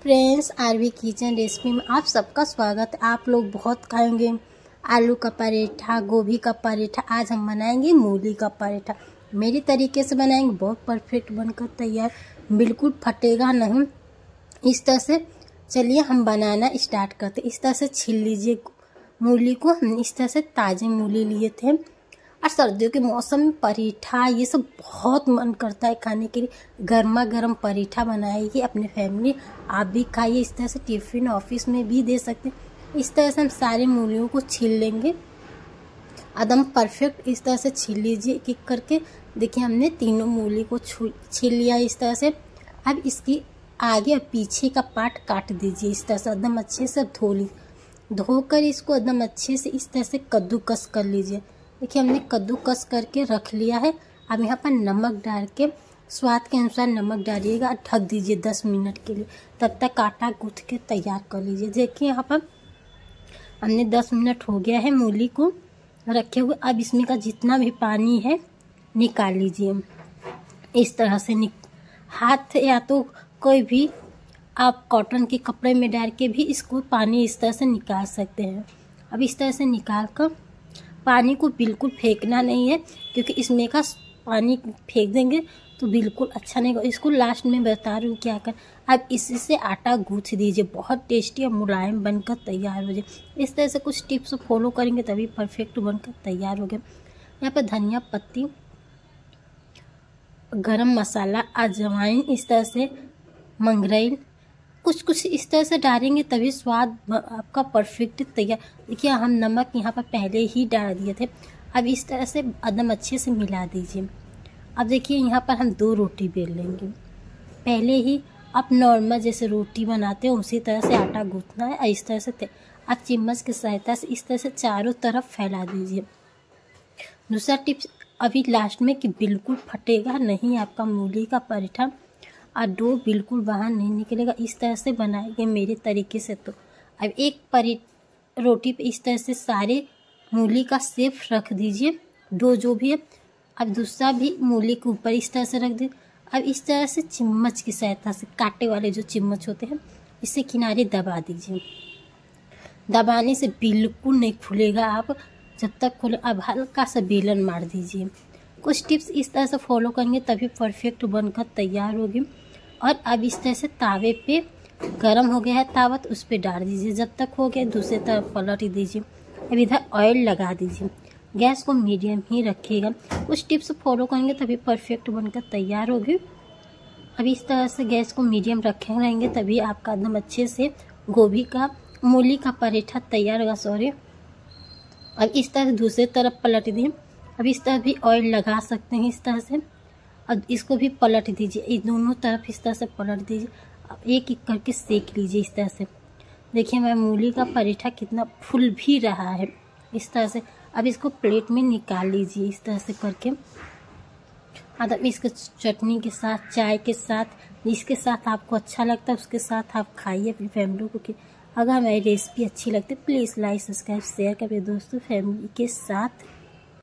Friends, RV kitchen recipe में आप सबका स्वागत है। आप लोग बहुत खाएंगे आलू का पराठा, गोभी का पराठा। आज हम बनाएंगे मूली का पराठा। मेरे तरीके से बनाएंगे, बहुत परफेक्ट बनकर तैयार, बिल्कुल फटेगा नहीं। इस तरह से चलिए हम बनाना स्टार्ट करते। इस तरह से छील लीजिए मूली को। हम इस तरह से ताज़े मूली लिए थे। और सर्दियों के मौसम में पराठा ये सब बहुत मन करता है खाने के लिए। गर्मा गर्म पराठा बनाइए अपने फैमिली, आप भी खाइए। इस तरह से टिफ़िन ऑफिस में भी दे सकते हैं। इस तरह से हम सारे मूलियों को छील लेंगे एकदम परफेक्ट। इस तरह से छील लीजिए एक एक करके। देखिए हमने तीनों मूली को छील लिया इस तरह से। अब इसकी आगे और पीछे का पार्ट काट दीजिए इस तरह से। एकदम अच्छे से धोकर इसको एकदम अच्छे से इस तरह से कद्दूकस कर लीजिए। देखिए हमने कद्दूकस करके रख लिया है। अब यहाँ पर नमक डाल के स्वाद के अनुसार नमक डालिएगा। ढक दीजिए 10 मिनट के लिए, तब तक आटा गूँथ के तैयार कर लीजिए। देखिए यहाँ पर हमने 10 मिनट हो गया है मूली को रखे हुए। अब इसमें का जितना भी पानी है निकाल लीजिए इस तरह से। हाथ या तो कोई भी आप कॉटन के कपड़े में डाल के भी इसको पानी इस तरह से निकाल सकते हैं। अब इस तरह से निकाल कर पानी को बिल्कुल फेंकना नहीं है, क्योंकि इसमें का पानी फेंक देंगे तो बिल्कुल अच्छा नहीं होगा। इसको लास्ट में बता रही हूँ क्या कर। अब इसी से आटा गूँथ दीजिए, बहुत टेस्टी और मुलायम बनकर तैयार हो जाए। इस तरह से कुछ टिप्स फॉलो करेंगे तभी परफेक्ट बनकर तैयार हो गए। यहाँ पर धनिया पत्ती, गरम मसाला, अजवाइन, इस तरह से मंगरेल, कुछ इस तरह से डालेंगे तभी स्वाद आपका परफेक्ट तैयार। देखिए हम नमक यहाँ पर पहले ही डाल दिए थे। अब इस तरह से एकदम अच्छे से मिला दीजिए। अब देखिए यहाँ पर हम 2 रोटी बेल लेंगे। पहले ही आप नॉर्मल जैसे रोटी बनाते हो उसी तरह से आटा गूँथना है। इस तरह से आप चम्मच की सहायता से इस तरह से चारों तरफ फैला दीजिए। दूसरा टिप्स अभी लास्ट में कि बिल्कुल फटेगा नहीं आपका मूली का पराठा और डो बिल्कुल बाहर नहीं निकलेगा। इस तरह से बनाएंगे मेरे तरीके से। तो अब एक रोटी पे इस तरह से सारे मूली का शेप रख दीजिए, डो जो भी है। अब दूसरा भी मूली के ऊपर इस तरह से रख दीजिए। अब इस तरह से चम्मच की सहायता से, कांटे वाले जो चम्मच होते हैं, इससे किनारे दबा दीजिए। दबाने से बिल्कुल नहीं खुलेगा आप जब तक खुले। अब हल्का सा बेलन मार दीजिए। कुछ टिप्स इस तरह से फॉलो करेंगे तभी परफेक्ट बनकर तैयार होगी। और अब इस तरह से तावे पे गरम हो गया है तावा, तो उस पर डाल दीजिए। जब तक हो गया दूसरी तरफ पलट दीजिए। अब इधर ऑयल लगा दीजिए। गैस को मीडियम ही रखिएगा। कुछ टिप्स फॉलो करेंगे तभी परफेक्ट बनकर तैयार होगी। अब इस तरह से गैस को मीडियम रखे रहेंगे तभी आपका एकदम अच्छे से मूली का पराठा तैयार होगा। अब इस तरह से दूसरी तरफ पलट दिए। अब इस तरह भी ऑयल लगा सकते हैं इस तरह से। अब इसको भी पलट दीजिए, इस दोनों तरफ इस तरह से पलट दीजिए। अब एक एक करके सेक लीजिए इस तरह से। देखिए मैं मूली का पराठा कितना फूल भी रहा है इस तरह से। अब इसको प्लेट में निकाल लीजिए इस तरह से करके। अब इसके चटनी के साथ, चाय के साथ, जिसके साथ आपको अच्छा लगता है उसके साथ आप खाइए अपनी फैमिली को। अगर हमारी रेसिपी अच्छी लगती है प्लीज़ लाइक, सब्सक्राइब, शेयर करिए दोस्तों फैमिली के साथ।